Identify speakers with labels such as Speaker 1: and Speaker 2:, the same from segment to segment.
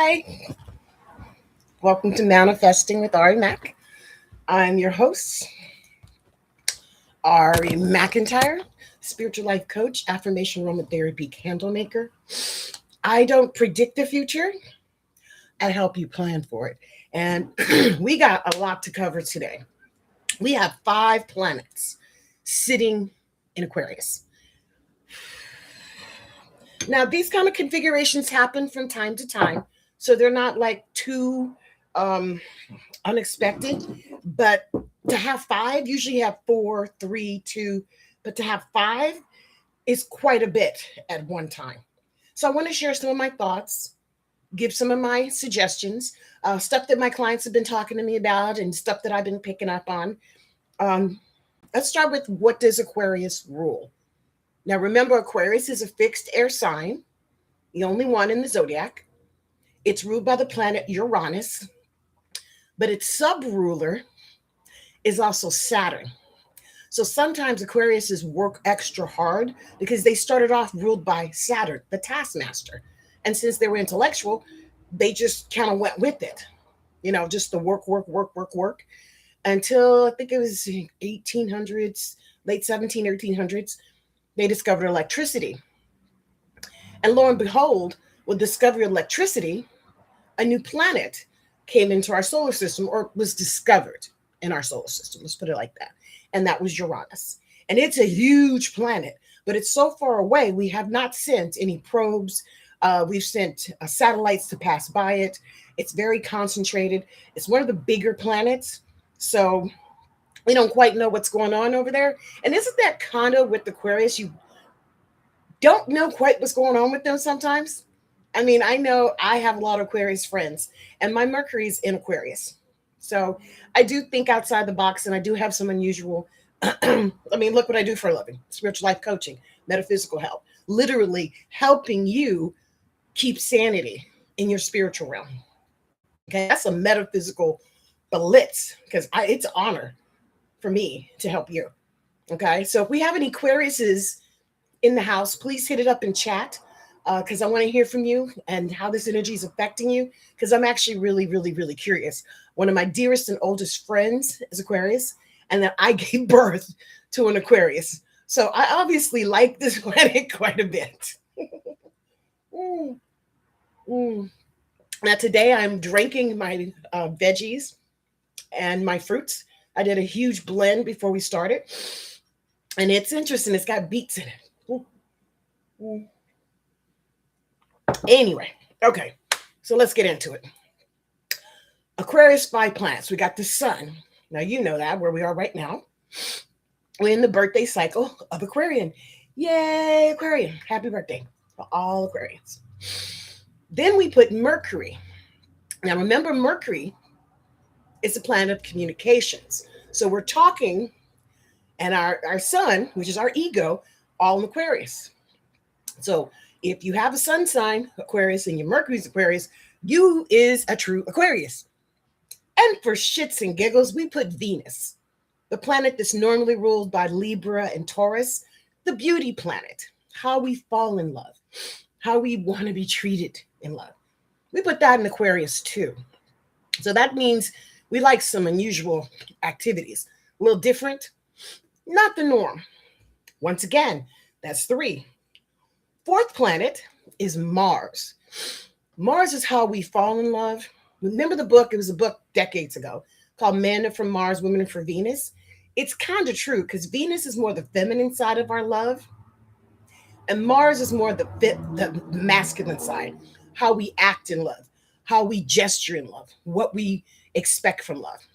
Speaker 1: Hi, welcome to Manifesting with Ari Mack. I'm your host, Ari McIntyre, spiritual life coach, affirmation Roman therapy candle maker. I don't predict the future, I help you plan for it. And we got a lot to cover today. We have 5 planets sitting in Aquarius. Now, these kind of configurations happen from time to time, so they're not like too um, unexpected. But to have five, usually you have four, three, two, but to have five is quite a bit at one time. So I want to share some of my thoughts, give some of my suggestions, stuff that my clients have been talking to me about, and stuff that I've been picking up on. Um, let's start with, what does Aquarius rule? Now, remember, Aquarius is a fixed air sign, the only one in the zodiac. It's ruled by the planet Uranus, but its sub ruler is also Saturn. So sometimes Aquariuses work extra hard because they started off ruled by Saturn, the taskmaster. And since they were intellectual, they just kind of went with it, just the work, work, work, work, work, until I think it was 1800s, late 17, 1800s, they discovered electricity. And lo and behold, with the discovery of electricity, a new planet came into our solar system, or was discovered in our solar system. Let's put it like that. And that was Uranus. And it's a huge planet, but it's so far away, we have not sent any probes. We've sent satellites to pass by it. It's very concentrated. It's one of the bigger planets. So we don't quite know what's going on over there. And isn't that kind of with Aquarius? You don't know quite what's going on with them sometimes. I mean, I know I have a lot of Aquarius friends, and my Mercury's in Aquarius. So I do think outside the box, and I do have some unusual. I mean, look what I do for a living: spiritual life coaching, metaphysical help, literally helping you keep sanity in your spiritual realm. Okay, that's a metaphysical blitz, because it's an honor for me to help you. Okay, so if we have any Aquariuses in the house, please hit it up in chat, because I want to hear from you and how this energy is affecting you, because I'm actually really, really, really curious. One of my dearest and oldest friends is Aquarius, and then I gave birth to an Aquarius. So I obviously like this planet quite a bit. Mm, mm. Now, today I'm drinking my veggies and my fruits. I did a huge blend before we started, and it's interesting. It's got beets in it. Mm, mm. Anyway, okay, so let's get into it. Aquarius 5 planets. We got the sun. Now, you know that where we are right now. We're in the birthday cycle of Aquarian. Yay, Aquarian. Happy birthday for all Aquarians. Then we put Mercury. Now, remember, Mercury is a planet of communications. So we're talking, and our sun, which is our ego, all in Aquarius. So if you have a sun sign, Aquarius, and your Mercury's Aquarius, you is a true Aquarius. And for shits and giggles, we put Venus, the planet that's normally ruled by Libra and Taurus, the beauty planet, how we fall in love, how we want to be treated in love. We put that in Aquarius too. So that means we like some unusual activities, a little different, not the norm. Once again, that's 3. 4th planet is Mars. Mars is how we fall in love. Remember the book? It was a book decades ago called Men Are From Mars, Women Are From Venus. It's kind of true, because Venus is more the feminine side of our love, and Mars is more the masculine side, how we act in love, how we gesture in love, what we expect from love.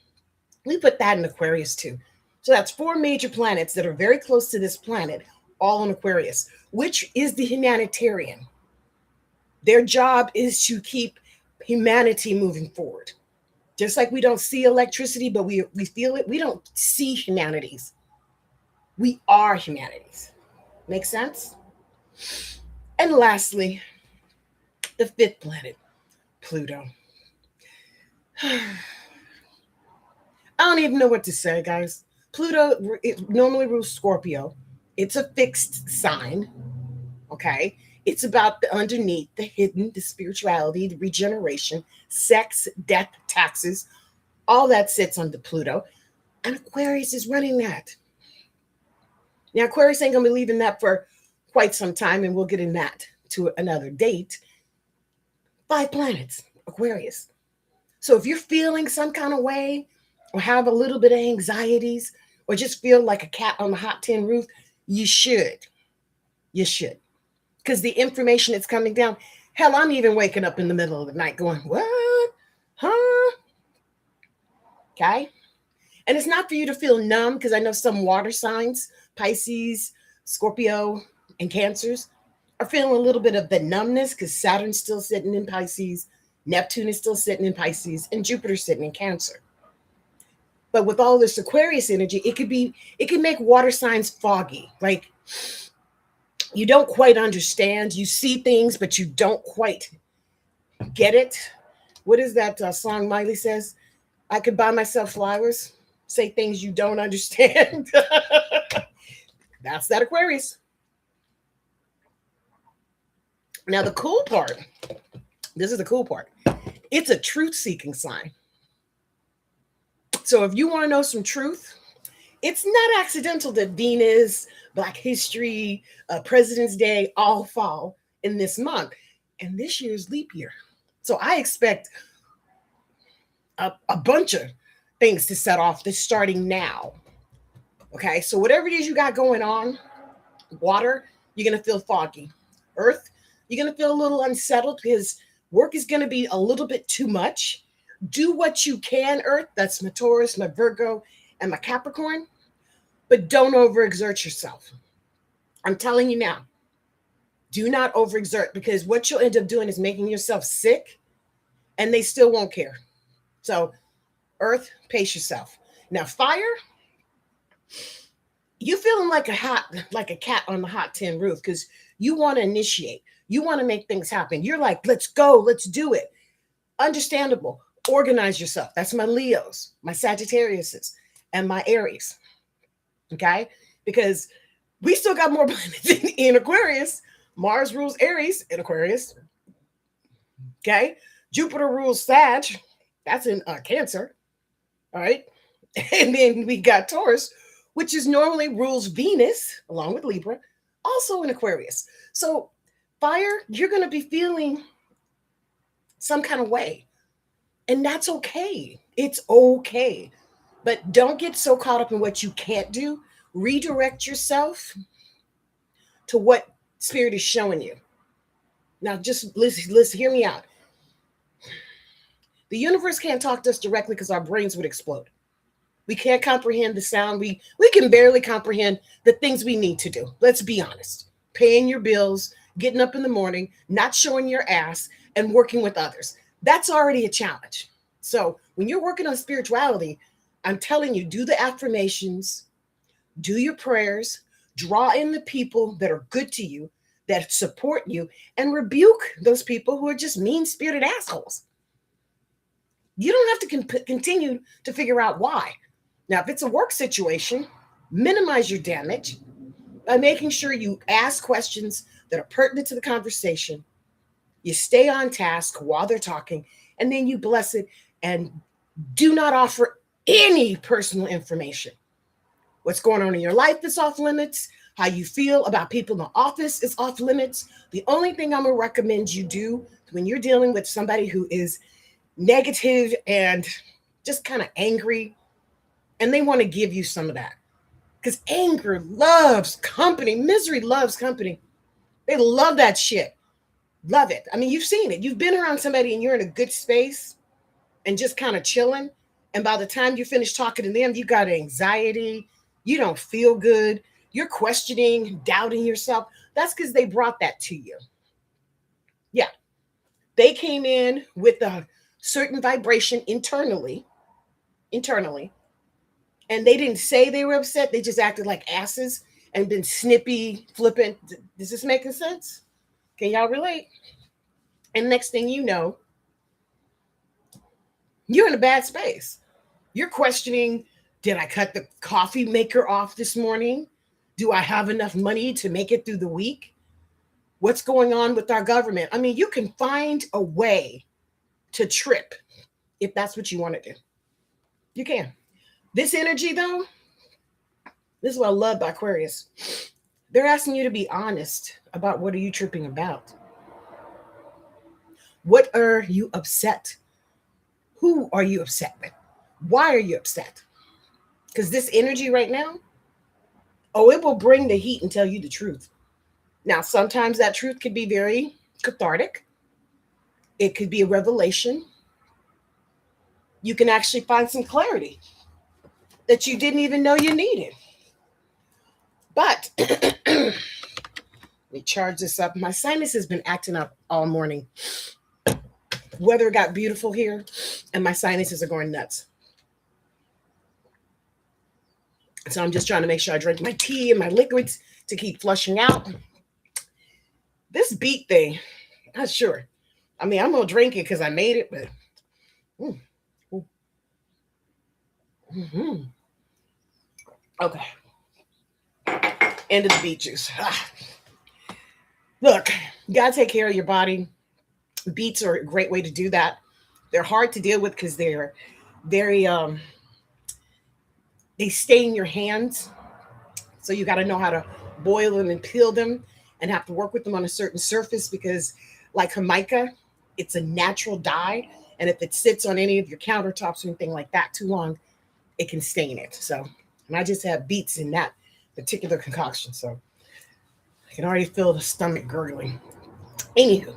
Speaker 1: We put that in Aquarius too. So that's 4 major planets that are very close to this planet, all in Aquarius, which is the humanitarian. Their job is to keep humanity moving forward. Just like we don't see electricity, but we feel it, we don't see humanities. We are humanities. Make sense? And lastly, the 5th planet, Pluto. I don't even know what to say, guys. Pluto, it normally rules Scorpio. It's a fixed sign, okay? It's about the underneath, the hidden, the spirituality, the regeneration, sex, death, taxes. All that sits under Pluto. And Aquarius is running that. Now, Aquarius ain't going to be leaving that for quite some time, and we'll get in that to another date. 5 planets, Aquarius. So if you're feeling some kind of way or have a little bit of anxieties or just feel like a cat on the hot tin roof, you should. You should. Because the information that's coming down, hell, I'm even waking up in the middle of the night going, what? Huh? Okay. And it's not for you to feel numb, because I know some water signs, Pisces, Scorpio, and Cancers, are feeling a little bit of the numbness because Saturn's still sitting in Pisces, Neptune is still sitting in Pisces, and Jupiter's sitting in Cancer. But with all this Aquarius energy, it could make water signs foggy. Like you don't quite understand. You see things, but you don't quite get it. What is that song Miley says? I could buy myself flowers, say things you don't understand. That's that Aquarius. Now, the cool part, this is the cool part. It's a truth-seeking sign. So if you want to know some truth, it's not accidental that Venus, Black History, President's Day all fall in this month. And this year's leap year. So I expect a bunch of things to set off this starting now. Okay, so whatever it is you got going on, water, you're going to feel foggy. Earth, you're going to feel a little unsettled because work is going to be a little bit too much. Do what you can, Earth. That's my Taurus, my Virgo, and my Capricorn. But don't overexert yourself. I'm telling you now, do not overexert, because what you'll end up doing is making yourself sick, and they still won't care. So, Earth, pace yourself. Now, fire, you feeling like a cat on the hot tin roof because you want to initiate. You want to make things happen. You're like, let's go, let's do it. Understandable. Organize yourself. That's my Leos, my Sagittariuses, and my Aries. Okay? Because we still got more planets in Aquarius. Mars rules Aries in Aquarius. Okay? Jupiter rules Sag. That's in Cancer. All right? And then we got Taurus, which is normally rules Venus, along with Libra, also in Aquarius. So fire, you're going to be feeling some kind of way. And that's okay. It's okay. But don't get so caught up in what you can't do. Redirect yourself to what Spirit is showing you. Now, just listen, hear me out. The universe can't talk to us directly because our brains would explode. We can't comprehend the sound. We can barely comprehend the things we need to do. Let's be honest. Paying your bills, getting up in the morning, not showing your ass, and working with others. That's already a challenge. So when you're working on spirituality, I'm telling you, do the affirmations, do your prayers, draw in the people that are good to you, that support you, and rebuke those people who are just mean-spirited assholes. You don't have to continue to figure out why. Now, if it's a work situation, minimize your damage by making sure you ask questions that are pertinent to the conversation. You stay on task while they're talking, and then you bless it and do not offer any personal information. What's going on in your life is off limits. How you feel about people in the office is off limits. The only thing I'm going to recommend you do when you're dealing with somebody who is negative and just kind of angry, and they want to give you some of that. Because anger loves company. Misery loves company. They love that shit. Love it. I mean, you've seen it. You've been around somebody and you're in a good space and just kind of chilling. And by the time you finish talking to them, you got anxiety. You don't feel good. You're questioning, doubting yourself. That's because they brought that to you. Yeah. They came in with a certain vibration internally, and they didn't say they were upset. They just acted like asses and been snippy, flippant. Does this make sense? Can y'all relate? And next thing you know, you're in a bad space. You're questioning, did I cut the coffee maker off this morning? Do I have enough money to make it through the week? What's going on with our government? I mean, you can find a way to trip if that's what you want to do. You can. This energy, though, this is what I love about Aquarius. They're asking you to be honest about what are you tripping about. What are you upset? Who are you upset with? Why are you upset? Because this energy right now, oh, it will bring the heat and tell you the truth. Now, sometimes that truth could be very cathartic. It could be a revelation. You can actually find some clarity that you didn't even know you needed. But let me charge this up. My sinus has been acting up all morning. Weather got beautiful here, and my sinuses are going nuts. So I'm just trying to make sure I drink my tea and my liquids to keep flushing out. This beet thing, not sure. I mean, I'm gonna drink it because I made it, but mm-hmm. Okay. End of the beet juice. Look, you gotta take care of your body. Beets are a great way to do that. They're hard to deal with because they're very they stay in your hands. So you got to know how to boil them and peel them and have to work with them on a certain surface because, like Jamaica, it's a natural dye. And if it sits on any of your countertops or anything like that too long, it can stain it. So, and I just have beets in that particular concoction. So I can already feel the stomach gurgling. Anywho,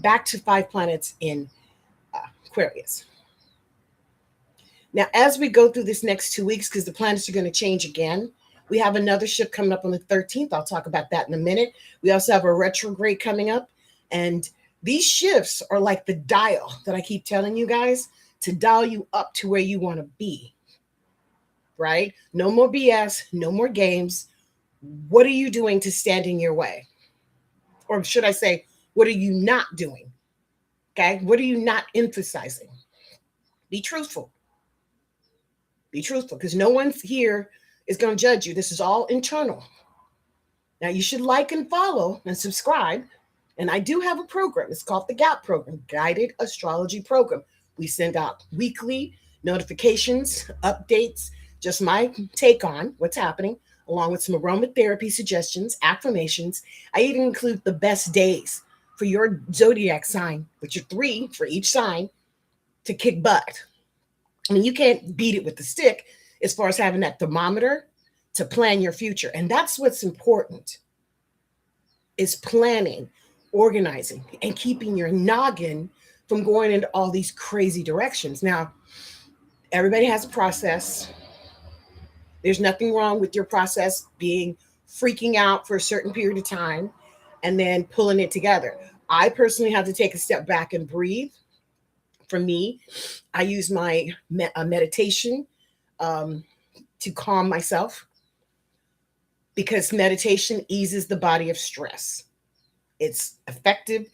Speaker 1: back to 5 planets in Aquarius. Now, as we go through this next 2 weeks, because the planets are going to change again, we have another shift coming up on the 13th. I'll talk about that in a minute. We also have a retrograde coming up. And these shifts are like the dial that I keep telling you guys to dial you up to where you want to be. Right? No more BS, no more games. What are you doing to stand in your way? Or should I say, what are you not doing? Okay? What are you not emphasizing? Be truthful. Be truthful because no one here is going to judge you. This is all internal. Now, you should like and follow and subscribe. And I do have a program. It's called the GAP program, Guided Astrology Program. We send out weekly notifications, updates, just my take on what's happening, along with some aromatherapy suggestions, affirmations. I even include the best days for your zodiac sign, which are 3 for each sign, to kick butt. I mean, you can't beat it with the stick as far as having that thermometer to plan your future. And that's what's important is planning, organizing, and keeping your noggin from going into all these crazy directions. Now, everybody has a process. There's nothing wrong with your process being freaking out for a certain period of time and then pulling it together. I personally have to take a step back and breathe. For me, I use my meditation to calm myself because meditation eases the body of stress. It's effective,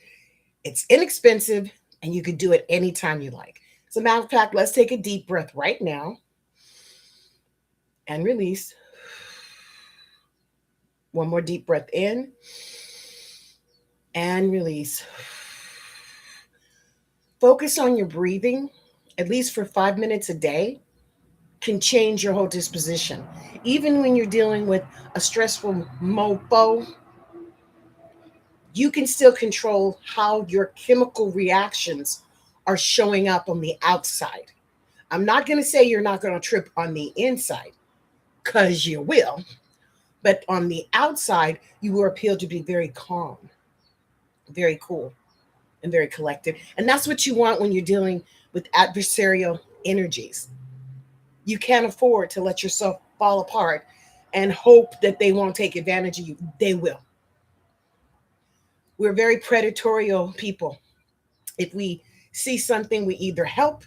Speaker 1: it's inexpensive, and you can do it anytime you like. As a matter of fact, let's take a deep breath right now and release. One more deep breath in and release. Focus on your breathing, at least for 5 minutes a day, can change your whole disposition. Even when you're dealing with a stressful mofo, you can still control how your chemical reactions are showing up on the outside. I'm not going to say you're not going to trip on the inside, because you will. But on the outside, you will appear to be very calm, very cool, and very collected. And that's what you want when you're dealing with adversarial energies. You can't afford to let yourself fall apart and hope that they won't take advantage of you. They will. We're very predatory people. If we see something, we either help,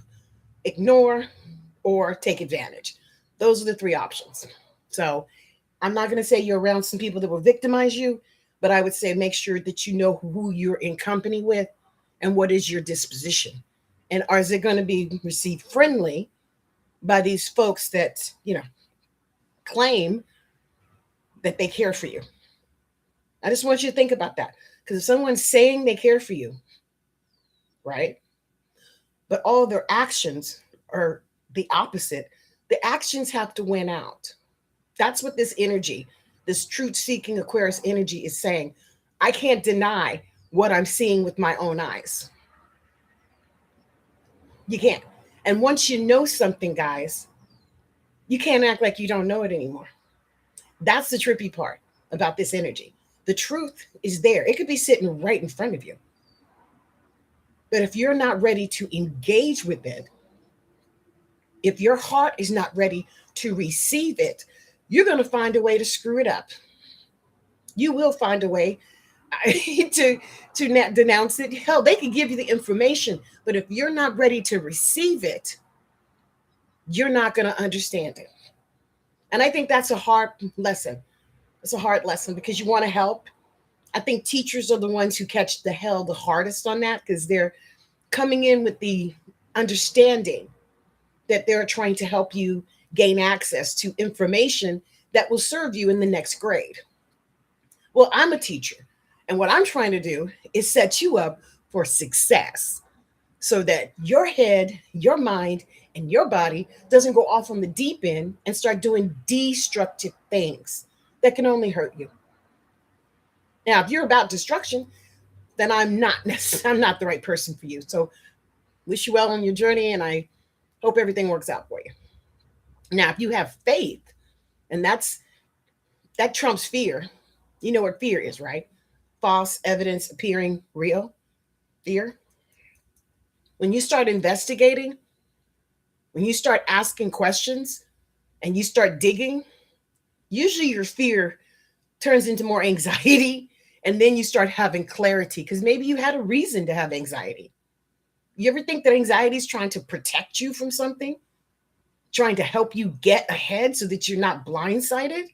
Speaker 1: ignore, or take advantage. Those are the 3 options. So I'm not going to say you're around some people that will victimize you, but I would say make sure that you know who you're in company with and what is your disposition. And is it going to be received friendly by these folks that, claim that they care for you? I just want you to think about that. Because if someone's saying they care for you, right? But all their actions are the opposite, the actions have to win out. That's what this energy, this truth seeking Aquarius energy is saying. I can't deny what I'm seeing with my own eyes. You can't. And once you know something, guys, you can't act like you don't know it anymore. That's the trippy part about this energy. The truth is there. It could be sitting right in front of you. But if you're not ready to engage with it, if your heart is not ready to receive it, you're going to find a way to screw it up. You will find a way to denounce it. Hell, they can give you the information, but if you're not ready to receive it, you're not going to understand it. And I think that's a hard lesson. It's a hard lesson because you want to help. I think teachers are the ones who catch the hell the hardest on that because they're coming in with the understanding that they're trying to help you gain access to information that will serve you in the next grade. Well, I'm a teacher, and what I'm trying to do is set you up for success so that your head, your mind, and your body doesn't go off on the deep end and start doing destructive things that can only hurt you. Now, if you're about destruction, then I'm not the right person for you. So wish you well on your journey, and I hope everything works out for you. Now, if you have faith, and that trumps fear. You know what fear is, right? False evidence appearing real. Fear. When you start investigating, when you start asking questions and you start digging, usually your fear turns into more anxiety and then you start having clarity because maybe you had a reason to have anxiety. You ever think that anxiety is trying to protect you from something? Trying to help you get ahead so that you're not blindsided?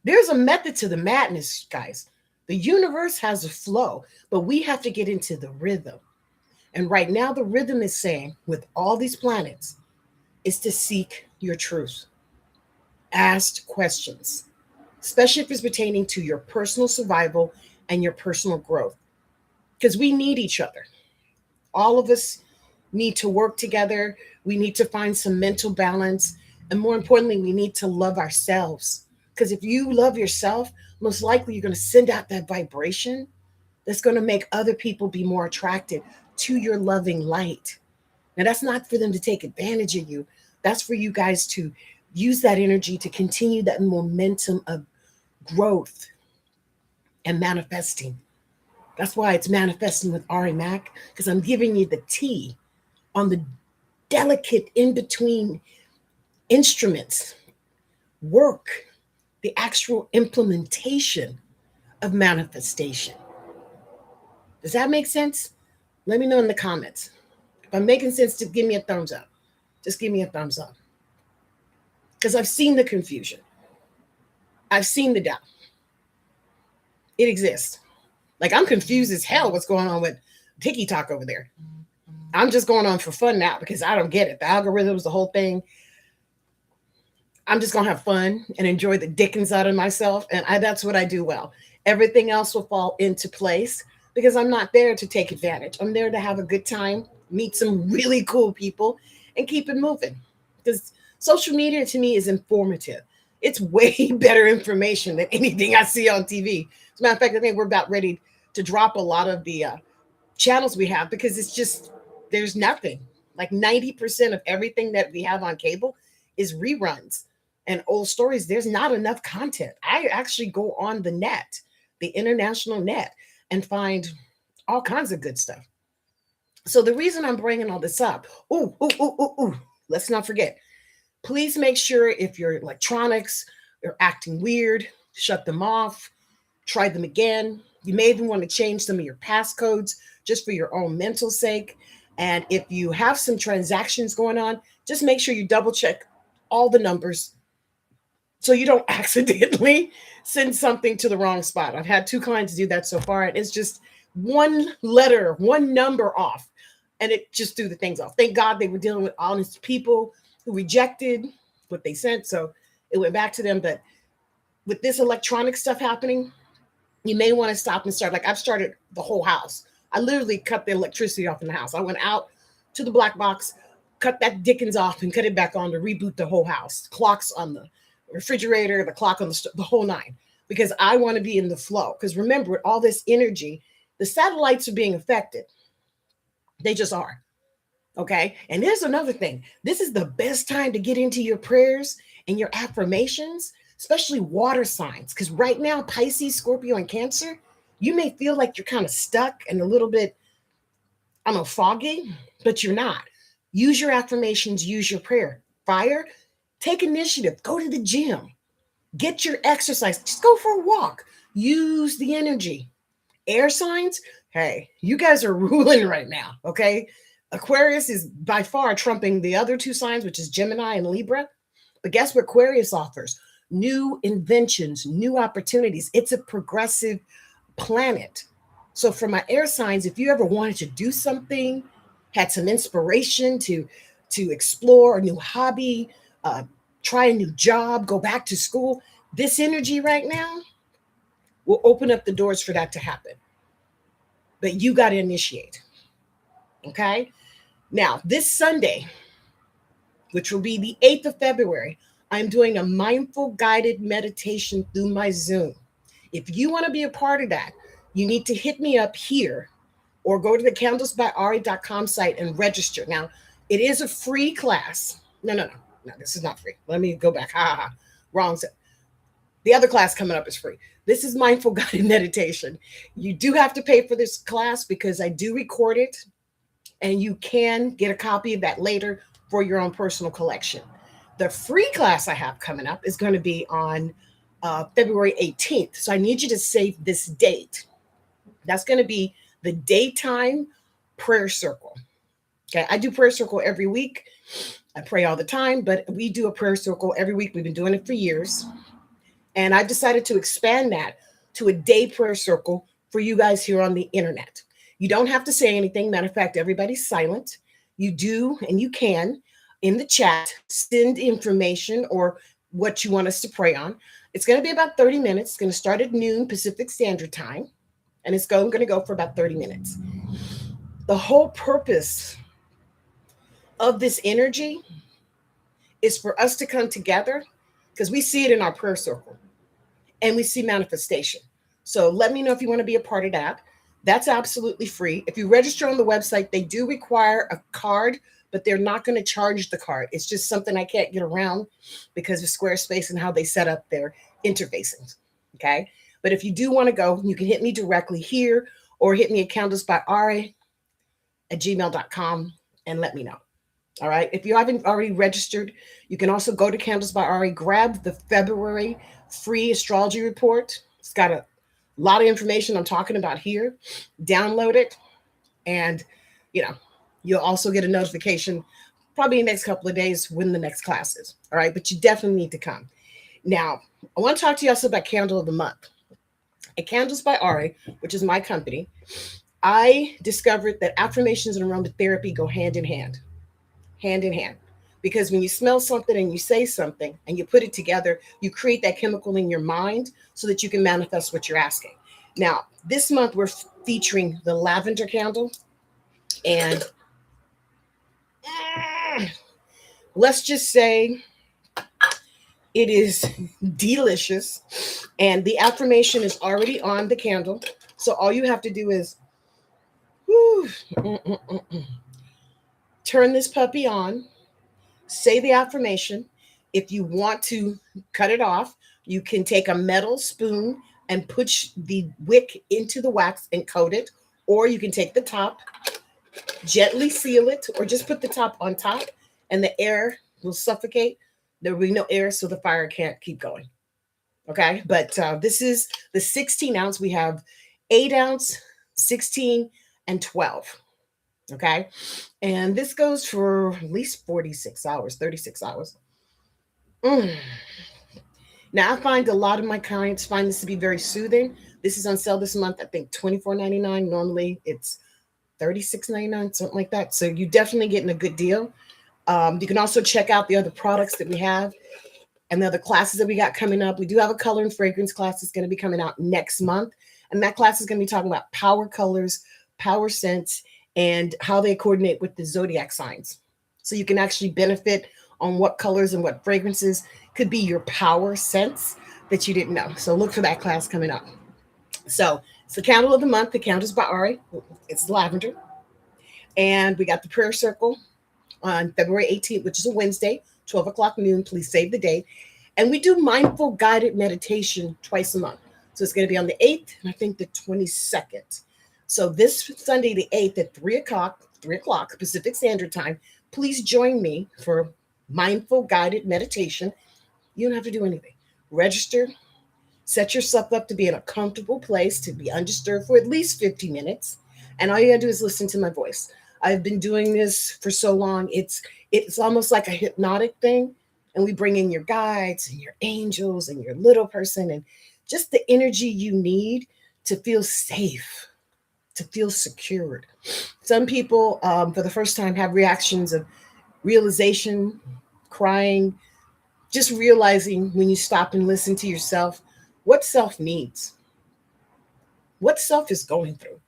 Speaker 1: There's a method to the madness, guys. The universe has a flow, but we have to get into the rhythm. And right now, the rhythm is saying, with all these planets, is to seek your truth. Ask questions, especially if it's pertaining to your personal survival and your personal growth, because we need each other. All of us need to work together. We need to find some mental balance. And more importantly, we need to love ourselves. Because if you love yourself, most likely you're going to send out that vibration that's going to make other people be more attracted to your loving light. Now, that's not for them to take advantage of you. That's for you guys to use that energy to continue that momentum of growth and manifesting. That's why it's manifesting with Ari Mac, because I'm giving you the tea on the delicate in between instruments, work, the actual implementation of manifestation. Does that make sense? Let me know in the comments. If I'm making sense, just give me a thumbs up. Just give me a thumbs up. Because I've seen the confusion. I've seen the doubt. It exists. Like, I'm confused as hell what's going on with TikTok over there. I'm just going on for fun now because I don't get it. The algorithms, the whole thing. I'm just going to have fun and enjoy the dickens out of myself. And that's what I do well. Everything else will fall into place because I'm not there to take advantage. I'm there to have a good time, meet some really cool people, and keep it moving. Because social media to me is informative. It's way better information than anything I see on TV. As a matter of fact, I think we're about ready to drop a lot of the channels we have because it's just, there's nothing. Like 90% of everything that we have on cable is reruns and old stories. There's not enough content. I actually go on the net, the international net, and find all kinds of good stuff. So the reason I'm bringing all this up, let's not forget, please make sure if your electronics are acting weird, shut them off, try them again. You may even want to change some of your passcodes just for your own mental sake. And if you have some transactions going on, just make sure you double check all the numbers so you don't accidentally send something to the wrong spot. I've had 2 clients do that so far, and it's just one letter, one number off, and it just threw the things off. Thank God they were dealing with honest people who rejected what they sent, so it went back to them. But with this electronic stuff happening, You may want to stop and start. Like I've started the whole house. I literally cut the electricity off in the house. I went out to the black box, cut that Dickens off, and cut it back on to reboot the whole house. Clocks on the refrigerator, the clock on the whole nine, because I want to be in the flow. Because remember, all this energy, the satellites are being affected. They just are. Okay. And there's another thing. This is the best time to get into your prayers and your affirmations, especially water signs. Because right now, Pisces, Scorpio, and Cancer, you may feel like you're kind of stuck and a little bit, I don't know, foggy, but you're not. Use your affirmations, use your prayer. Fire, take initiative, go to the gym, get your exercise, just go for a walk, use the energy. Air signs, hey, you guys are ruling right now, okay? Aquarius is by far trumping the other two signs, which is Gemini and Libra. But guess what Aquarius offers? New inventions, new opportunities. It's a progressive planet. So for my air signs, if you ever wanted to do something, had some inspiration to explore a new hobby, try a new job, go back to school, this energy right now will open up the doors for that to happen. But you got to initiate. Okay. Now, this Sunday, which will be the 8th of February, I'm doing a mindful guided meditation through my Zoom. If you want to be a part of that, you need to hit me up here or go to the candlesbyari.com site and register. Now, it is a free class. No, this is not free. Let me go back. Wrong. The other class coming up is free. This is mindful guided meditation. You do have to pay for this class because I do record it, and you can get a copy of that later for your own personal collection. The free class I have coming up is going to be on February 18th. So I need you to save this date. That's going to be the daytime prayer circle. Okay, I do prayer circle every week. I pray all the time, but we do a prayer circle every week. We've been doing it for years. And I've decided to expand that to a day prayer circle for you guys here on the internet. You don't have to say anything. Matter of fact, everybody's silent. You do, and you can, in the chat, send information or what you want us to pray on. It's going to be about 30 minutes. It's going to start at noon Pacific Standard Time, and it's going to go for about 30 minutes. The whole purpose of this energy is for us to come together because we see it in our prayer circle and we see manifestation. So let me know if you want to be a part of that. That's absolutely free. If you register on the website, they do require a card, but they're not going to charge the card. It's just something I can't get around because of Squarespace and how they set up their interfacing. Okay. But if you do want to go, you can hit me directly here or hit me at candlesbyari@gmail.com and let me know. All right. If you haven't already registered, you can also go to Candles by Ari, grab the February free astrology report. It's got a lot of information I'm talking about here. Download it, and you'll also get a notification probably in the next couple of days when the next class is. All right. But you definitely need to come. Now, I want to talk to you also about Candle of the Month. At Candles by Ari, which is my company, I discovered that affirmations and aromatherapy go hand in hand. Hand in hand. Because when you smell something and you say something and you put it together, you create that chemical in your mind so that you can manifest what you're asking. Now, this month we're featuring the lavender candle, and let's just say it is delicious, and the affirmation is already on the candle. So all you have to do is turn this puppy on, say the affirmation. If you want to cut it off, you can take a metal spoon and push the wick into the wax and coat it, or you can take the top, gently seal it, or just put the top on top and the air will suffocate. There will be no air, so the fire can't keep going. Okay, but this is the 16 ounce. We have 8 ounce, 16, and 12. Okay, and this goes for at least 46 hours, 36 hours. Now, I find a lot of my clients find this to be very soothing. This is on sale this month, I think $24.99. Normally it's $36.99, something like that. So you're definitely getting a good deal. You can also check out the other products that we have. And the other classes that we got coming up, we do have a color and fragrance class that's going to be coming out next month. And that class is going to be talking about power colors, power scents, and how they coordinate with the zodiac signs. So you can actually benefit on what colors and what fragrances could be your power scents that you didn't know. So look for that class coming up. So it's the candle of the month. The candle is by Ari. It's lavender. And we got the prayer circle on February 18th, which is a Wednesday, 12 o'clock noon. Please save the date. And we do mindful guided meditation twice a month. So it's going to be on the 8th and I think the 22nd. So this Sunday, the 8th at 3 o'clock Pacific Standard Time, please join me for mindful guided meditation. You don't have to do anything. Register, set yourself up to be in a comfortable place to be undisturbed for at least 50 minutes. And all you gotta do is listen to my voice. I've been doing this for so long. It's almost like a hypnotic thing. And we bring in your guides and your angels and your little person and just the energy you need to feel safe, to feel secured. Some people, for the first time, have reactions of realization, crying, just realizing when you stop and listen to yourself what self needs, what self is going through.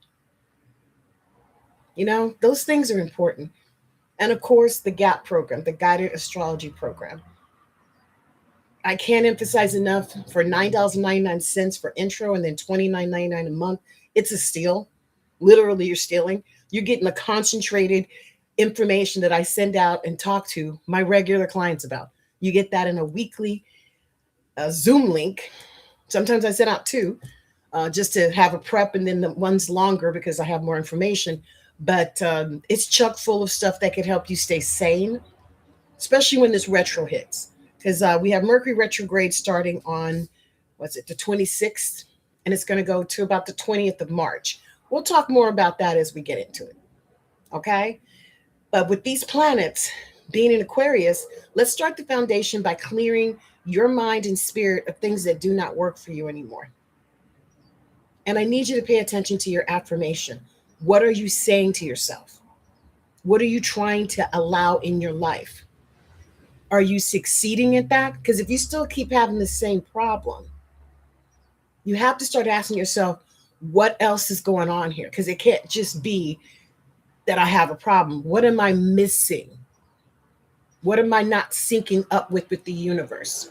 Speaker 1: Those things are important. And of course, the GAP program, the guided astrology program. I can't emphasize enough, for $9.99 for intro and then $29.99 a month. It's a steal. Literally, you're stealing. You're getting the concentrated information that I send out and talk to my regular clients about. You get that in a weekly Zoom link. Sometimes I send out two, just to have a prep, and then the one's longer because I have more information. But it's chock full of stuff that could help you stay sane, especially when this retro hits. Because we have Mercury retrograde starting on, what's it, the 26th, and it's going to go to about the 20th of March. We'll talk more about that as we get into it. Okay? But with these planets being in Aquarius, let's start the foundation by clearing your mind and spirit of things that do not work for you anymore. And I need you to pay attention to your affirmation. What are you saying to yourself? What are you trying to allow in your life? Are you succeeding at that? Because if you still keep having the same problem, you have to start asking yourself, what else is going on here? Because it can't just be that I have a problem. What am I missing? What am I not syncing up with the universe?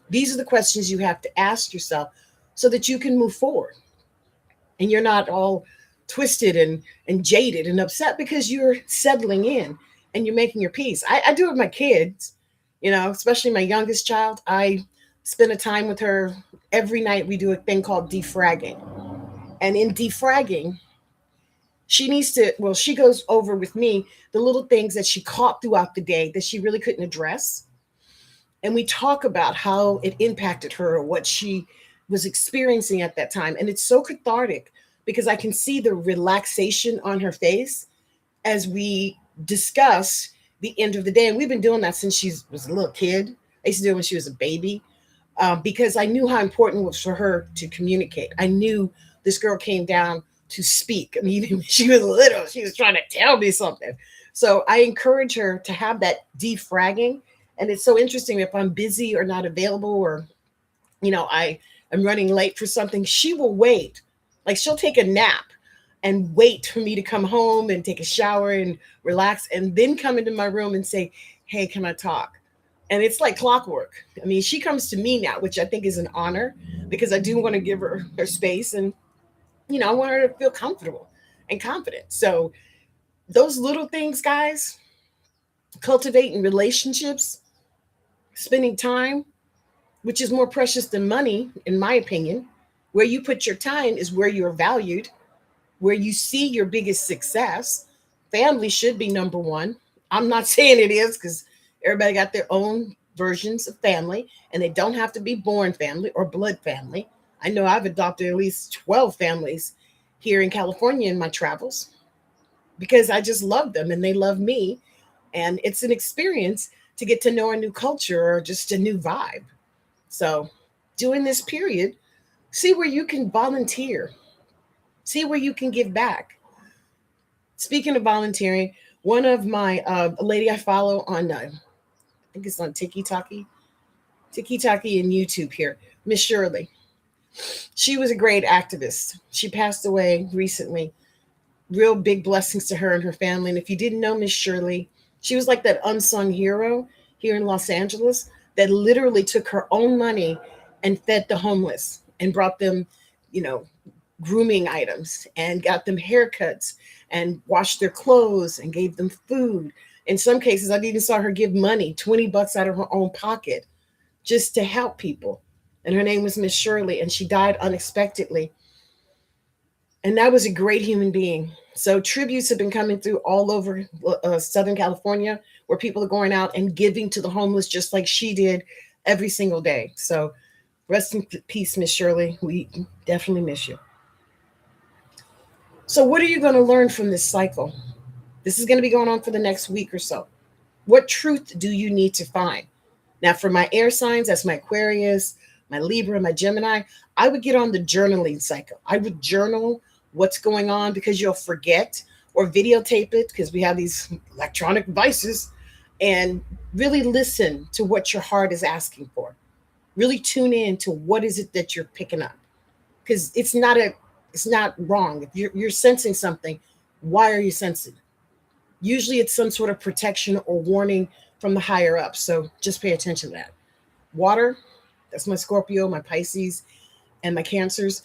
Speaker 1: These are the questions you have to ask yourself so that you can move forward. And you're not all twisted and jaded and upset because you're settling in and you're making your peace. I do it with my kids, especially my youngest child. I spend a time with her every night. We do a thing called defragging. And in defragging, she goes over with me the little things that she caught throughout the day that she really couldn't address. And we talk about how it impacted her or what she was experiencing at that time. And it's so cathartic because I can see the relaxation on her face as we discuss the end of the day. And we've been doing that since she was a little kid. I used to do it when she was a baby, because I knew how important it was for her to communicate. I knew this girl came down to speak. I mean, even when she was little, she was trying to tell me something. So I encourage her to have that defragging. And it's so interesting, if I'm busy or not available, or, I'm running late for something, she will wait. Like, she'll take a nap and wait for me to come home and take a shower and relax, and then come into my room and say, hey, can I talk? And it's like clockwork. I mean, she comes to me now, which I think is an honor, because I do want to give her space. And, I want her to feel comfortable and confident. So those little things, guys, cultivating relationships, spending time, which is more precious than money, in my opinion. Where you put your time is where you're valued, where you see your biggest success. Family should be number one. I'm not saying it is, because everybody got their own versions of family, and they don't have to be born family or blood family. I know I've adopted at least 12 families here in California in my travels, because I just love them and they love me. And it's an experience to get to know a new culture or just a new vibe. So during this period, see where you can volunteer, see where you can give back. Speaking of volunteering, one of my a lady I follow on, I think it's on TikTok. Tiki-taki and YouTube here. Miss Shirley. She was a great activist. She passed away recently. Real big blessings to her and her family. And if you didn't know Miss Shirley, she was like that unsung hero here in Los Angeles that literally took her own money and fed the homeless and brought them, you know, grooming items and got them haircuts and washed their clothes and gave them food. In some cases, I even saw her give money, $20 out of her own pocket, just to help people. And her name was Miss Shirley, and she died unexpectedly. And that was a great human being. So tributes have been coming through all over Southern California, where people are going out and giving to the homeless just like she did every single day. So rest in peace, Miss Shirley. We definitely miss you. So what are you going to learn from this cycle? This is going to be going on for the next week or so. What truth do you need to find? Now, for my air signs, that's my Aquarius, my Libra, my Gemini, I would get on the journaling cycle. I would journal what's going on because you'll forget, or videotape it because we have these electronic devices, and really listen to what your heart is asking for. Really tune in to what is it that you're picking up, because it's not wrong. If you're sensing something, why are you sensing it? Usually it's some sort of protection or warning from the higher up. So just pay attention to that. Water, that's my Scorpio, my Pisces, and my Cancers.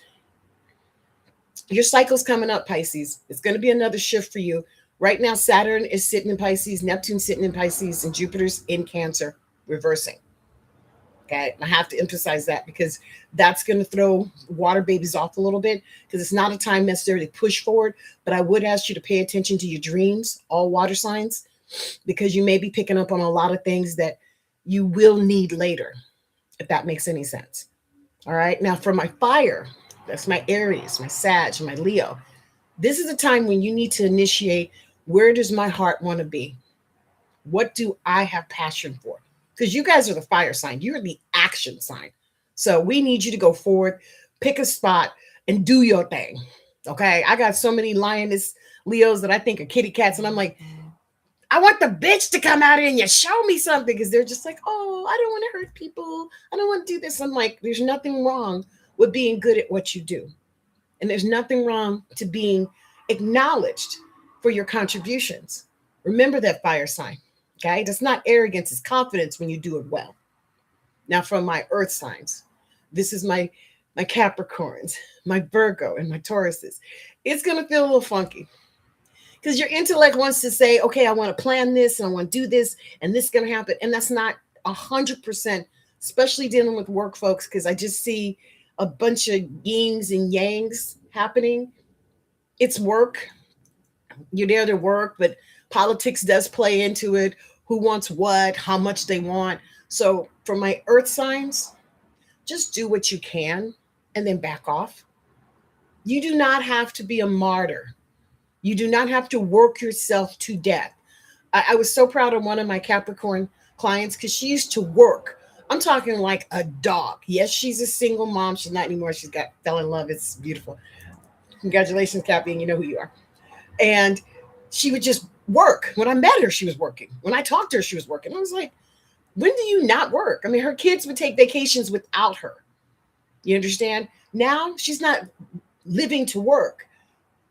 Speaker 1: Your cycle's coming up, Pisces. It's going to be another shift for you. Right now, Saturn is sitting in Pisces, Neptune's sitting in Pisces, and Jupiter's in Cancer, reversing. Okay, I have to emphasize that because that's going to throw water babies off a little bit, because it's not a time necessarily to push forward. But I would ask you to pay attention to your dreams, all water signs, because you may be picking up on a lot of things that you will need later, if that makes any sense. All right. Now, for my fire, that's my Aries, my Sag, my Leo. This is a time when you need to initiate, where does my heart want to be? What do I have passion for? Because you guys are the fire sign. You're the action sign. So we need you to go forward, pick a spot, and do your thing. Okay. I got so many lioness Leos that I think are kitty cats. And I'm like, I want the bitch to come out here and you show me something, because they're just like, oh, I don't want to hurt people. I don't want to do this. I'm like, there's nothing wrong with being good at what you do. And there's nothing wrong to being acknowledged for your contributions. Remember that, fire sign. Okay. That's not arrogance, it's confidence when you do it well. Now, from my earth signs, this is my Capricorns, my Virgo, and my Tauruses. It's going to feel a little funky, because your intellect wants to say, okay, I want to plan this and I want to do this and this is going to happen. And that's not 100%, especially dealing with work folks, because I just see a bunch of yings and yangs happening. It's work. You're there to work, but politics does play into it. Who wants what, how much they want. So for my earth signs, just do what you can and then back off. You do not have to be a martyr. You do not have to work yourself to death. I was so proud of one of my Capricorn clients, because she used to work. I'm talking like a dog. Yes, she's a single mom. She's not anymore. She's got fell in love. It's beautiful. Congratulations, Cappy, and you know who you are. And she would just work. When I met her, she was working. When I talked to her, she was working. I was like, when do you not work? I mean, her kids would take vacations without her. You understand? Now she's not living to work.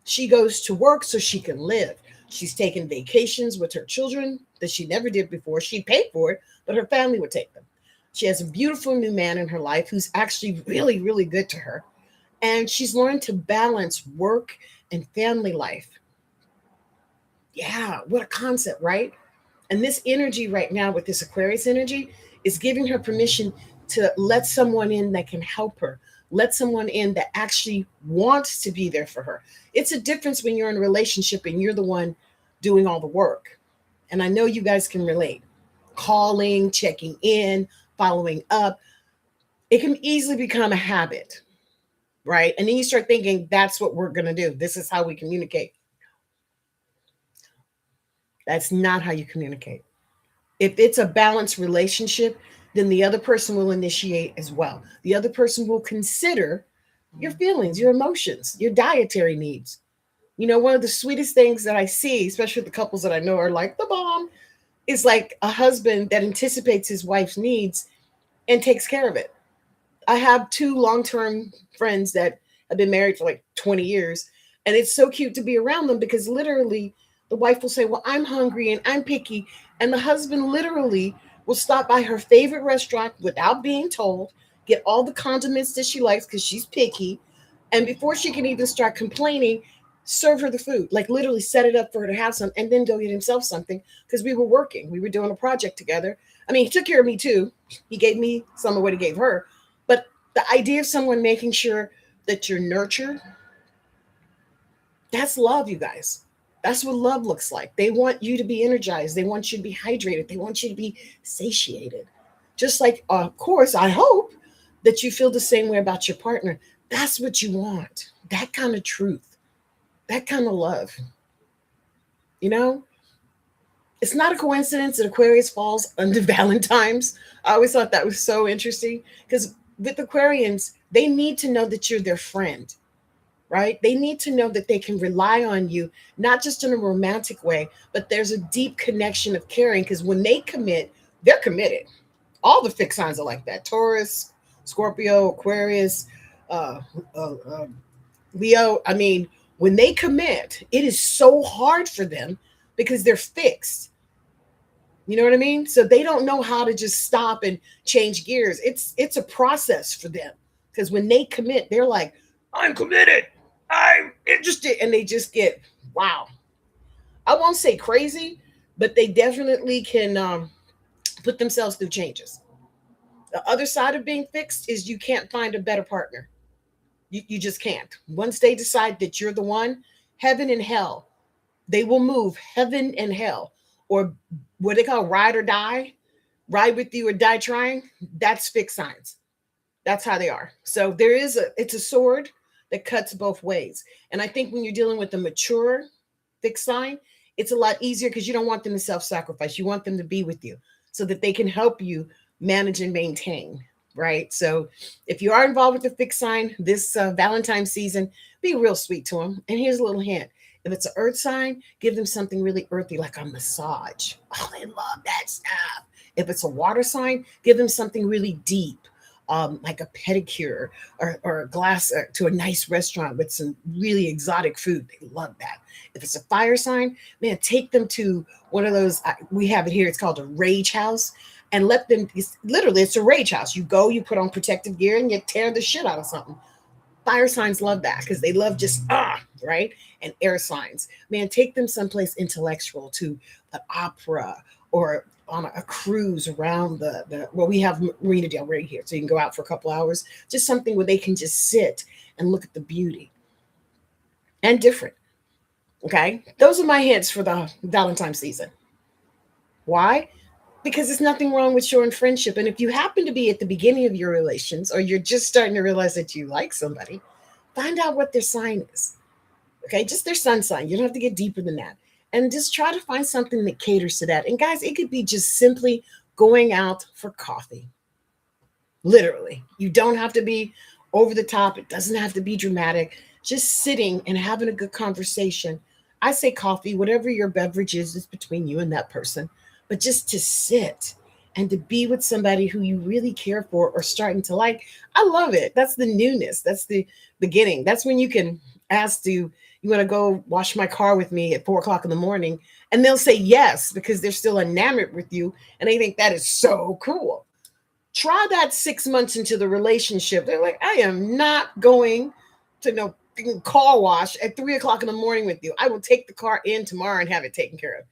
Speaker 1: She goes to work so she can live. She's taken vacations with her children that she never did before. She paid for it, but her family would take them. She has a beautiful new man in her life who's actually really, really good to her. And she's learned to balance work and family life. Yeah, what a concept, right? And this energy right now with this Aquarius energy is giving her permission to let someone in that can help her, let someone in that actually wants to be there for her. It's a difference when you're in a relationship and you're the one doing all the work. And I know you guys can relate. Calling, checking in, following up. It can easily become a habit, right? And then you start thinking, that's what we're going to do. This is how we communicate. That's not how you communicate. If it's a balanced relationship, then the other person will initiate as well. The other person will consider your feelings, your emotions, your dietary needs. You know, one of the sweetest things that I see, especially the couples that I know are like the bomb, is like a husband that anticipates his wife's needs and takes care of it. I have two long-term friends that have been married for like 20 years, and it's so cute to be around them because literally the wife will say, "Well, I'm hungry and I'm picky," and the husband literally will stop by her favorite restaurant without being told, get all the condiments that she likes because she's picky, and before she can even start complaining, serve her the food. Like literally set it up for her to have some, and then go get himself something because we were working, we were doing a project together. I mean, he took care of me too. He gave me some of what he gave her, but the idea of someone making sure that you're nurtured, that's love, you guys. That's what love looks like. They want you to be energized. They want you to be hydrated. They want you to be satiated. Just like, of course, I hope that you feel the same way about your partner. That's what you want. That kind of truth, that kind of love. You know, it's not a coincidence that Aquarius falls under Valentine's. I always thought that was so interesting because with Aquarians, they need to know that you're their friend, right? They need to know that they can rely on you, not just in a romantic way, but there's a deep connection of caring because when they commit, they're committed. All the fixed signs are like that: Taurus, Scorpio, Aquarius, uh, uh, uh, Leo. I mean, when they commit, it is so hard for them because they're fixed. You know what I mean? So they don't know how to just stop and change gears. It's a process for them because when they commit, they're like, "I'm committed. I'm interested," and they just get wow. I won't say crazy, but they definitely can put themselves through changes. The other side of being fixed is you can't find a better partner. You just can't. Once they decide that you're the one, heaven and hell, they will move heaven and hell, or what they call ride or die, ride with you or die trying. That's fixed signs. That's how they are. So it's a sword that cuts both ways. And I think when you're dealing with a mature fixed sign, it's a lot easier because you don't want them to self-sacrifice. You want them to be with you so that they can help you manage and maintain. Right. So if you are involved with a fixed sign this Valentine's season, be real sweet to them. And here's a little hint: if it's an earth sign, give them something really earthy, like a massage. Oh, they love that stuff. If it's a water sign, give them something really deep, like a pedicure or a glass to a nice restaurant with some really exotic food. They love that. If it's a fire sign, man, take them to one of those. We have it here. It's called a rage house. And let them, literally, it's a rage house. You go, you put on protective gear, and you tear the shit out of something. Fire signs love that because they love just right. And air signs, man, take them someplace intellectual, to an opera or on a cruise around the well, we have Marina Del Rey here, so you can go out for a couple hours, just something where they can just sit and look at the beauty and different. Okay, those are my hints for the Valentine's season. Why? Because there's nothing wrong with showing friendship. And if you happen to be at the beginning of your relations, or you're just starting to realize that you like somebody, find out what their sign is. Okay, just their sun sign. You don't have to get deeper than that. And just try to find something that caters to that. And guys, it could be just simply going out for coffee. Literally. You don't have to be over the top. It doesn't have to be dramatic. Just sitting and having a good conversation. I say coffee, whatever your beverage is between you and that person. But just to sit and to be with somebody who you really care for or starting to like, I love it. That's the newness. That's the beginning. That's when you can ask to, you want to go wash my car with me at 4 o'clock in the morning? And they'll say yes because they're still enamored with you. And they think that is so cool. Try that 6 months into the relationship. They're like, I am not going to no car wash at 3 o'clock in the morning with you. I will take the car in tomorrow and have it taken care of.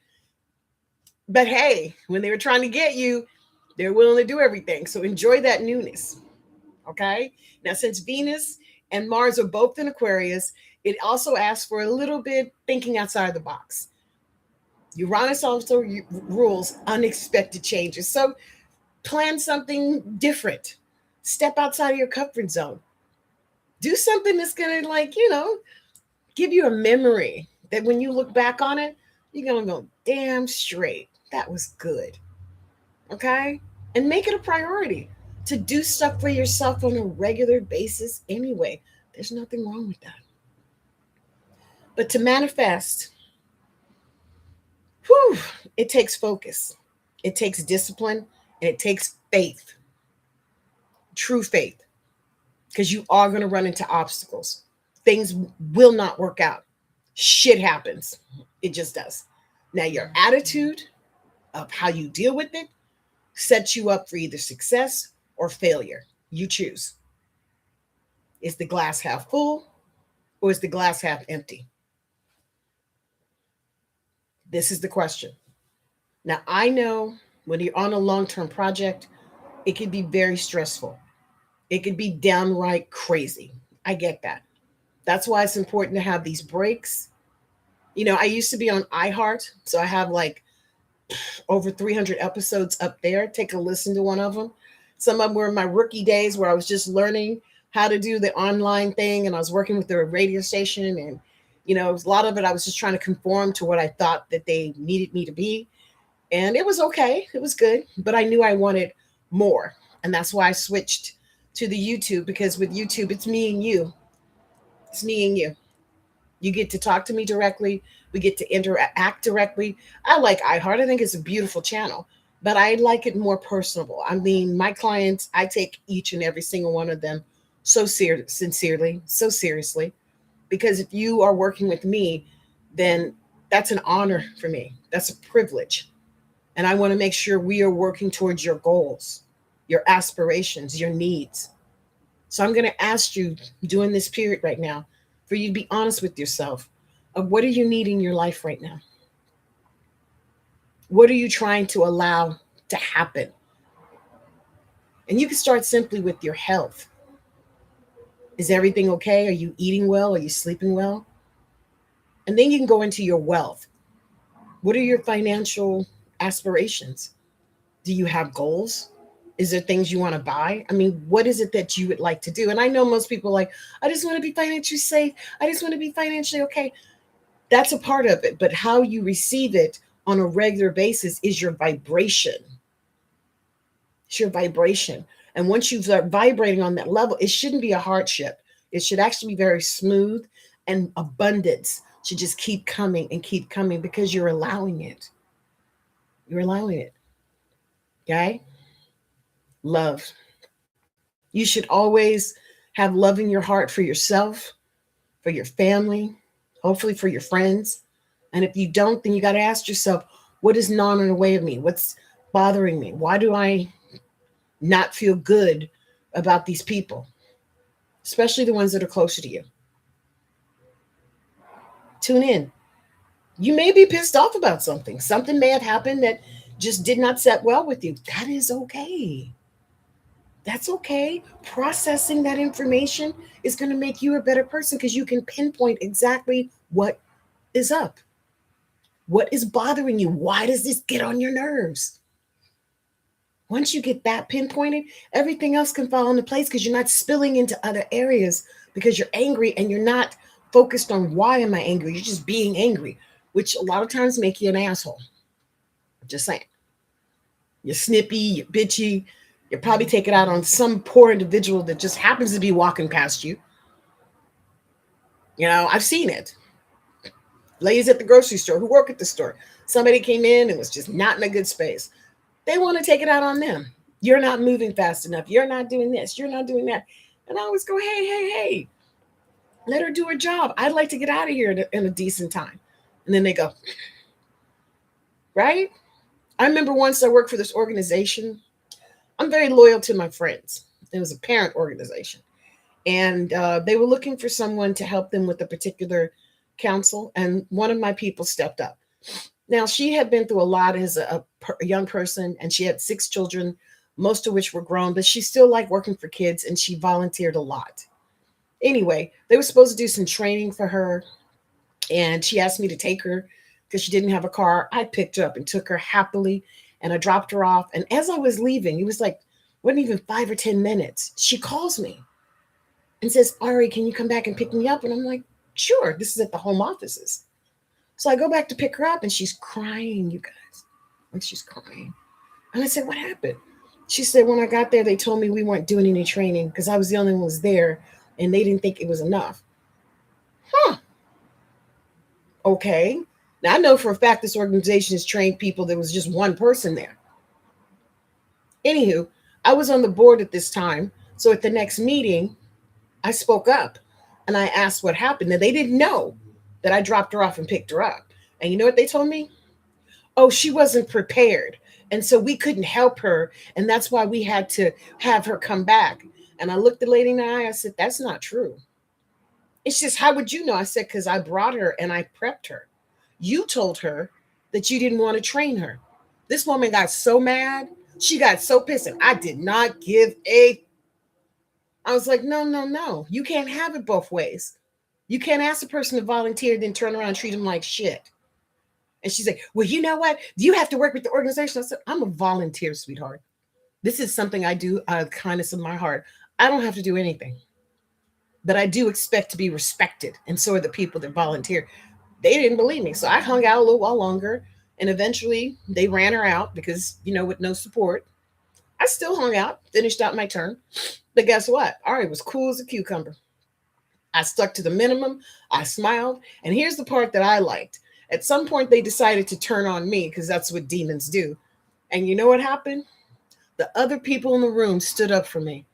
Speaker 1: But hey, when they were trying to get you, they're willing to do everything. So enjoy that newness. Okay. Now, since Venus and Mars are both in Aquarius, it also asks for a little bit thinking outside the box. Uranus also rules unexpected changes. So plan something different. Step outside of your comfort zone. Do something that's going to, like, give you a memory that when you look back on it, you're going to go, damn straight. That was good. Okay. And make it a priority to do stuff for yourself on a regular basis anyway. There's nothing wrong with that. But to manifest, whew, it takes focus, it takes discipline, and it takes faith. true faith, because you are going to run into obstacles. Things will not work out. Shit happens. It just does. Now, your attitude of how you deal with it sets you up for either success or failure. You choose. Is the glass half full or is the glass half empty? This is the question. Now, I know when you're on a long term project, it can be very stressful. It could be downright crazy. I get that. That's why it's important to have these breaks. I used to be on iHeart, so I have like over 300 episodes up there. Take a listen to one of them. Some of them were in my rookie days where I was just learning how to do the online thing, and I was working with the radio station, and a lot of it I was just trying to conform to what I thought that they needed me to be, and it was okay. It was good, but I knew I wanted more, and that's why I switched to the YouTube, because with YouTube it's me and you. It's me and you. You get to talk to me directly. We get to interact directly. I like iHeart. I think it's a beautiful channel, but I like it more personable. I mean, my clients, I take each and every single one of them so sincerely, so seriously, because if you are working with me, then that's an honor for me. That's a privilege. And I want to make sure we are working towards your goals, your aspirations, your needs. So I'm going to ask you during this period right now for you to be honest with yourself of what do you need in your life right now? What are you trying to allow to happen? And you can start simply with your health. Is everything okay? Are you eating well? Are you sleeping well? And then you can go into your wealth. What are your financial aspirations? Do you have goals? Is there things you want to buy? I mean, what is it that you would like to do? And I know most people are like, I just want to be financially safe. I just want to be financially okay. That's a part of it. But how you receive it on a regular basis is your vibration. It's your vibration. And once you start vibrating on that level, it shouldn't be a hardship. It should actually be very smooth, and abundance should just keep coming because you're allowing it. You're allowing it. Okay? Love. You should always have love in your heart for yourself, for your family, hopefully for your friends. And if you don't, then you got to ask yourself, what is gnawing in the way of me? What's bothering me? Why do I not feel good about these people, especially the ones that are closer to you? Tune in. You may be pissed off about something. Something may have happened that just did not set well with you. That is okay. That's okay. Processing that information is going to make you a better person because you can pinpoint exactly what is up. What is bothering you? Why does this get on your nerves? Once you get that pinpointed, everything else can fall into place because you're not spilling into other areas because you're angry and you're not focused on why am I angry. You're just being angry, which a lot of times make you an asshole. Just saying. You're snippy, you're bitchy. You probably take it out on some poor individual that just happens to be walking past you. I've seen it. Ladies at the grocery store who work at the store. Somebody came in and was just not in a good space. They want to take it out on them. You're not moving fast enough. You're not doing this. You're not doing that. And I always go, hey, let her do her job. I'd like to get out of here in a decent time. And then they go, right? I remember once I worked for this organization. I'm very loyal to my friends. It was a parent organization. And they were looking for someone to help them with a particular council. And one of my people stepped up. Now, she had been through a lot as a young person, and she had 6 children, most of which were grown, but she still liked working for kids, and she volunteered a lot. Anyway, they were supposed to do some training for her, and she asked me to take her because she didn't have a car. I picked her up and took her happily, and I dropped her off. And as I was leaving, it was like, wasn't even 5 or 10 minutes, she calls me and says, Ari, can you come back and pick me up? And I'm like, sure, this is at the home offices. So I go back to pick her up, and she's crying, you guys. Like, she's crying. And I said, what happened? She said, when I got there, they told me we weren't doing any training because I was the only one who was there, and they didn't think it was enough. Huh. Okay. Now, I know for a fact this organization has trained people. There was just one person there. Anywho, I was on the board at this time So at the next meeting, I spoke up and I asked what happened. And they didn't know that I dropped her off and picked her up. And you know what they told me? Oh, she wasn't prepared. And so we couldn't help her. And that's why we had to have her come back. And I looked the lady in the eye. I said, that's not true. It's just, how would you know? I said, because I brought her and I prepped her. You told her that you didn't want to train her. This woman got so mad. She got so pissed. And I did not give a. I was like, no, no, no. You can't have it both ways. You can't ask a person to volunteer, then turn around and treat them like shit. And she's like, well, you know what? You have to work with the organization. I said, I'm a volunteer, sweetheart. This is something I do out of the kindness of my heart. I don't have to do anything, but I do expect to be respected. And so are the people that volunteer. They didn't believe me. So I hung out a little while longer. And eventually they ran her out because, with no support. I still hung out, finished out my turn. But guess what? Ari was cool as a cucumber. I stuck to the minimum. I smiled. And here's the part that I liked. At some point, they decided to turn on me because that's what demons do. And you know what happened? The other people in the room stood up for me.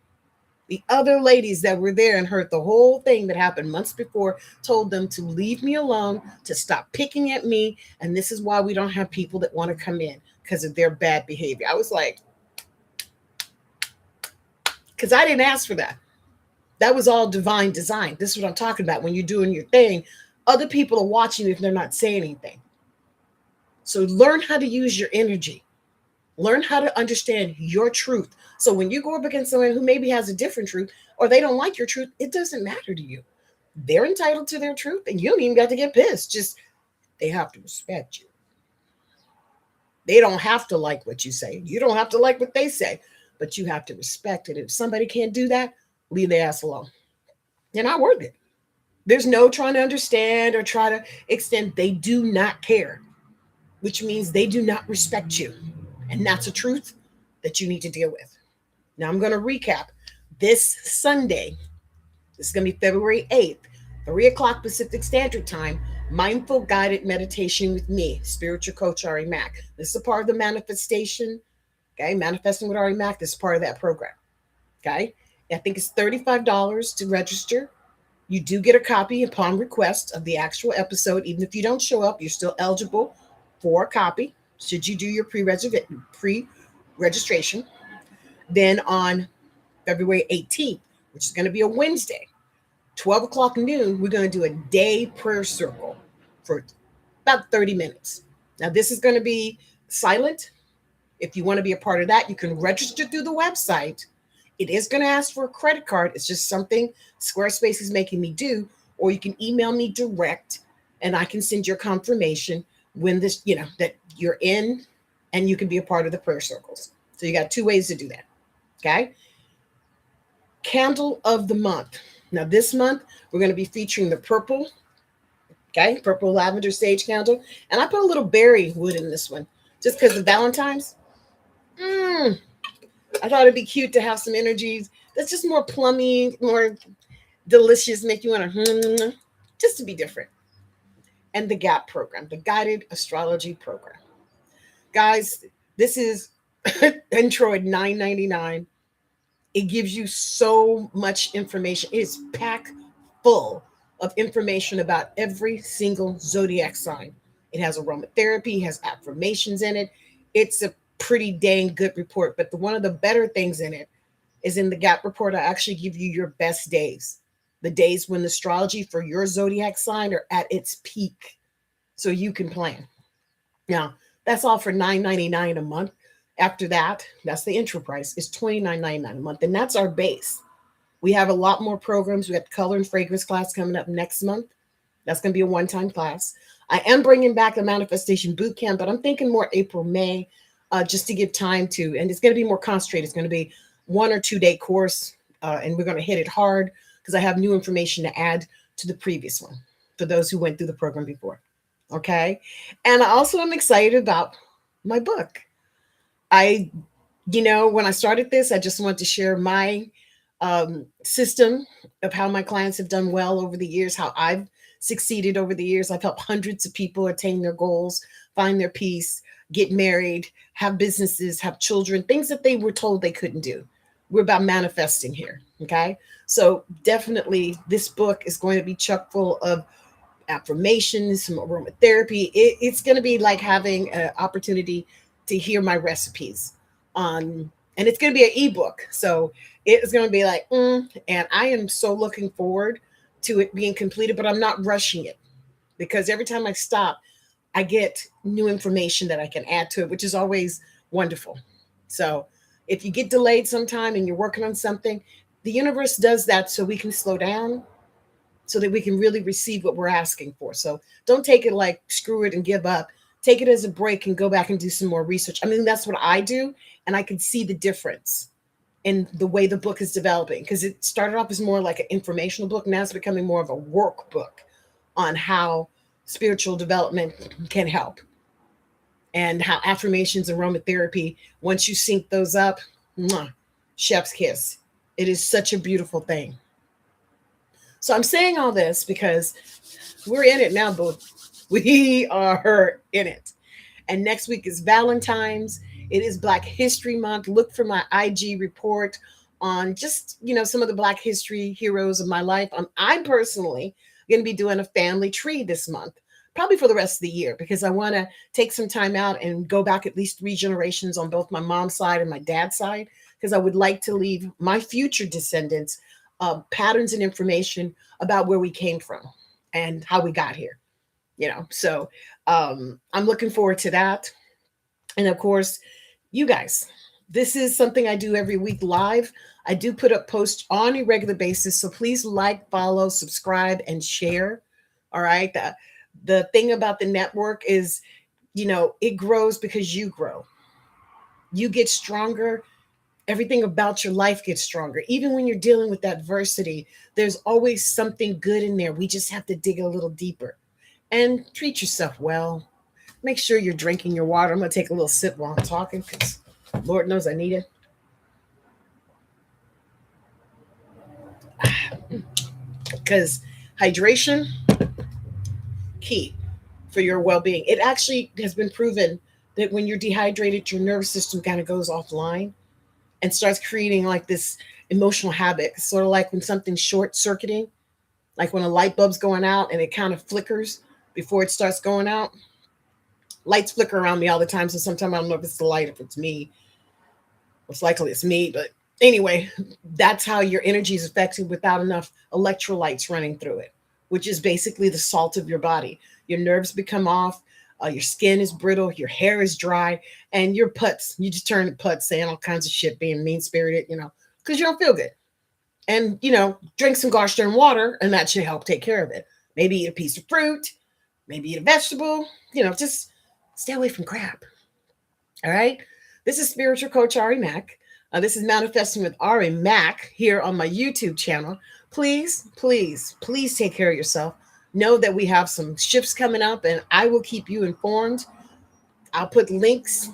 Speaker 1: The other ladies that were there and heard the whole thing that happened months before told them to leave me alone, to stop picking at me. And this is why we don't have people that want to come in, because of their bad behavior. I was like, because I didn't ask for that. That was all divine design. This is what I'm talking about. When you're doing your thing, other people are watching if they're not saying anything. So learn how to use your energy. Learn how to understand your truth. So when you go up against someone who maybe has a different truth or they don't like your truth, it doesn't matter to you. They're entitled to their truth and you don't even got to get pissed. Just they have to respect you. They don't have to like what you say. You don't have to like what they say, but you have to respect it. If somebody can't do that, leave their ass alone. They're not worth it. There's no trying to understand or try to extend. They do not care, which means they do not respect you. And that's a truth that you need to deal with. Now I'm going to recap. This Sunday, this is going to be February 8th, 3 o'clock Pacific Standard Time, mindful guided meditation with me, spiritual coach Ari Mack. This is a part of the manifestation. Okay, manifesting with Ari Mack. This is part of that program. Okay, I think it's $35 to register. You do get a copy upon request of the actual episode. Even if you don't show up, you're still eligible for a copy should you do your pre-registration. Then on February 18th, which is going to be a Wednesday, 12 o'clock noon, we're going to do a day prayer circle for about 30 minutes. Now, this is going to be silent. If you want to be a part of that, you can register through the website. It is going to ask for a credit card. It's just something Squarespace is making me do. Or you can email me direct and I can send your confirmation when this, that you're in and you can be a part of the prayer circles. So you got two ways to do that. Okay. Candle of the month. Now this month, we're going to be featuring the purple. Okay. Purple lavender sage candle. And I put a little berry wood in this one just because of Valentine's. I thought it'd be cute to have some energies that's just more plummy, more delicious, make you want to, just to be different. And the GAP program, the guided astrology program. Guys, this is intro at $9.99. It gives you so much information. It's packed full of information about every single zodiac sign. It has aromatherapy, has affirmations in it. It's a pretty dang good report. But one of the better things in it is in the GAP report, I actually give you your best days, the days when the astrology for your zodiac sign are at its peak, so you can plan. Now, that's all for $9.99 a month. After that, that's the intro price, is $29.99 a month. And that's our base. We have a lot more programs. We got the color and fragrance class coming up next month. That's going to be a one-time class. I am bringing back a manifestation boot camp, but I'm thinking more April, May, just to give time to, and it's going to be more concentrated. It's going to be 1 or 2 day course, and we're going to hit it hard because I have new information to add to the previous one for those who went through the program before. Okay. And I also am excited about my book. When I started this, I just wanted to share my system of how my clients have done well over the years, how I've succeeded over the years. I've helped hundreds of people attain their goals, find their peace, get married, have businesses, have children, things that they were told they couldn't do. We're about manifesting here. Okay. So definitely this book is going to be chock full of affirmations, some aromatherapy. It's going to be like having an opportunity to hear my recipes on, and it's going to be an ebook. So it's going to be like, and I am so looking forward to it being completed, but I'm not rushing it because every time I stop, I get new information that I can add to it, which is always wonderful. So if you get delayed sometime and you're working on something, the universe does that so we can slow down, so that we can really receive what we're asking for. So don't take it like screw it and give up. Take it as a break and go back and do some more research. I mean, that's what I do. And I can see the difference in the way the book is developing because it started off as more like an informational book. Now it's becoming more of a workbook on how spiritual development can help and how affirmations and aromatherapy, once you sync those up, mwah, chef's kiss. It is such a beautiful thing. So I'm saying all this because we're in it now, boo. We are in it. And next week is Valentine's. It is Black History Month. Look for my IG report on just, some of the Black history heroes of my life. I'm personally going to be doing a family tree this month, probably for the rest of the year, because I want to take some time out and go back at least 3 generations on both my mom's side and my dad's side, because I would like to leave my future descendants patterns and information about where we came from and how we got here. So I'm looking forward to that. And of course, you guys, this is something I do every week live. I do put up posts on a regular basis. So please like, follow, subscribe, and share. All right. The thing about the network is, it grows because you grow. You get stronger. Everything about your life gets stronger. Even when you're dealing with adversity, there's always something good in there. We just have to dig a little deeper and treat yourself well. Make sure you're drinking your water. I'm going to take a little sip while I'm talking because Lord knows I need it. Because hydration, key for your well-being. It actually has been proven that when you're dehydrated, your nervous system kind of goes offline and starts creating like this emotional habit. It's sort of like when something's short circuiting, like when a light bulb's going out and it kind of flickers before it starts going out. Lights flicker around me all the time, so sometimes I don't know if it's the light, if it's me. Most likely it's me, but anyway, that's how your energy is affected without enough electrolytes running through it, which is basically the salt of your body. Your nerves become off, your skin is brittle, your hair is dry, and your putts, you just turn to putts saying all kinds of shit, being mean spirited, because you don't feel good. And, drink some gosh darn water, and that should help take care of it. Maybe eat a piece of fruit, maybe eat a vegetable, just stay away from crap. All right. This is Spiritual Coach Ari Mack. This is Manifesting with Ari Mack here on my YouTube channel. Please, please, please take care of yourself. Know that we have some shifts coming up and I will keep you informed. I'll put links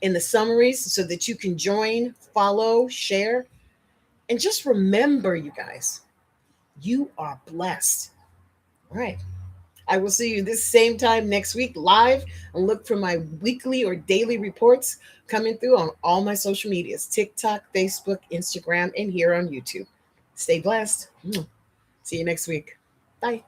Speaker 1: in the summaries so that you can join, follow, share. And just remember, you guys, you are blessed. All right. I will see you this same time next week live, and look for my weekly or daily reports coming through on all my social medias: TikTok, Facebook, Instagram, and here on YouTube. Stay blessed. See you next week. Bye.